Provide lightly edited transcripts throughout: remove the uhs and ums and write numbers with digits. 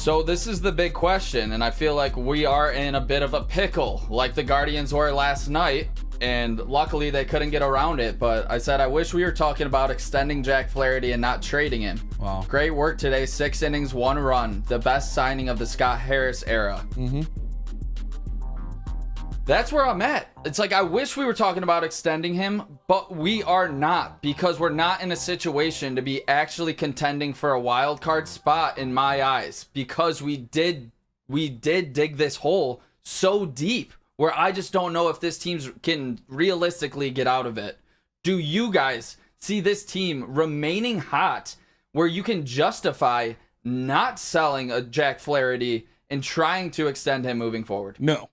So this is the big question, and I feel like we are in a bit of a pickle, like the Guardians were last night, and luckily they couldn't get around it, but I said I wish we were talking about extending Jack Flaherty and not trading him. Wow. Great work today, 6 innings, 1 run, the best signing of the Scott Harris era. That's where I'm at. It's like I wish we were talking about extending him, but we are not, because we're not in a situation to be actually contending for a wild card spot in my eyes, because we did dig this hole so deep where I just don't know if this team can realistically get out of it. Do you guys see this team remaining hot where you can justify not selling a Jack Flaherty and trying to extend him moving forward? No.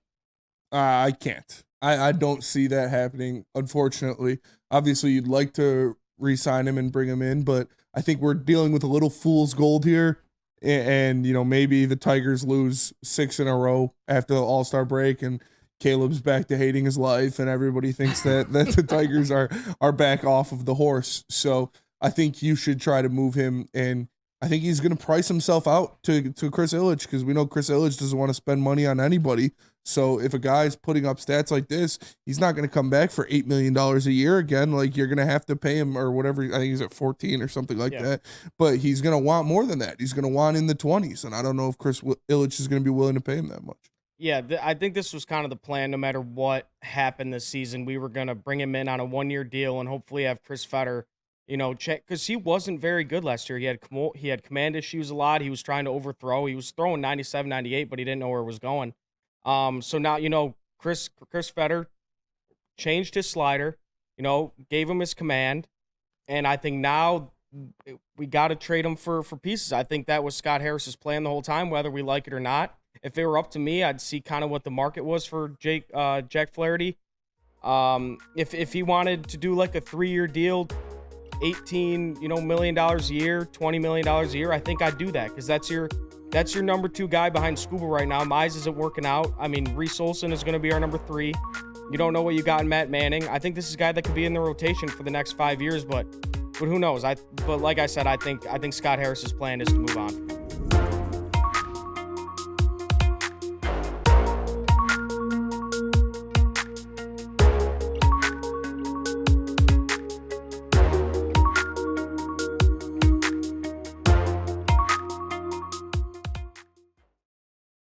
I can't. I don't see that happening, unfortunately. Obviously, you'd like to re-sign him and bring him in, but I think we're dealing with a little fool's gold here. And you know, maybe the Tigers lose 6 in a row after the All-Star break, and Caleb's back to hating his life, and everybody thinks that the Tigers are back off of the horse. So I think you should try to move him, and I think he's going to price himself out to Chris Ilitch, because we know Chris Ilitch doesn't want to spend money on anybody. So if a guy's putting up stats like this, he's not going to come back for $8 million a year again. Like, you're going to have to pay him or whatever. I think he's at 14 or something like that. But he's going to want more than that. He's going to want in the 20s. And I don't know if Chris Ilitch is going to be willing to pay him that much. Yeah, I think this was kind of the plan. No matter what happened this season, we were going to bring him in on a 1-year deal and hopefully have Chris Fetter, you know, check, because he wasn't very good last year. He had command issues a lot. He was trying to overthrow. He was throwing 97, 98, but he didn't know where it was going. So now, you know, Chris Fetter changed his slider, you know, gave him his command, and I think now we got to trade him for pieces. I think that was Scott Harris's plan the whole time, whether we like it or not. If it were up to me, I'd see kind of what the market was for Jack Flaherty. If he wanted to do like a 3-year deal, $18 million a year, $20 million a year, I think I'd do that, because that's your number 2 guy behind Scuba right now. Mize isn't working out. I mean, Reese Olson is going to be our number 3. You don't know what you got in Matt Manning. I think this is a guy that could be in the rotation for the next 5 years, but who knows? But like I said, I think Scott Harris's plan is to move on.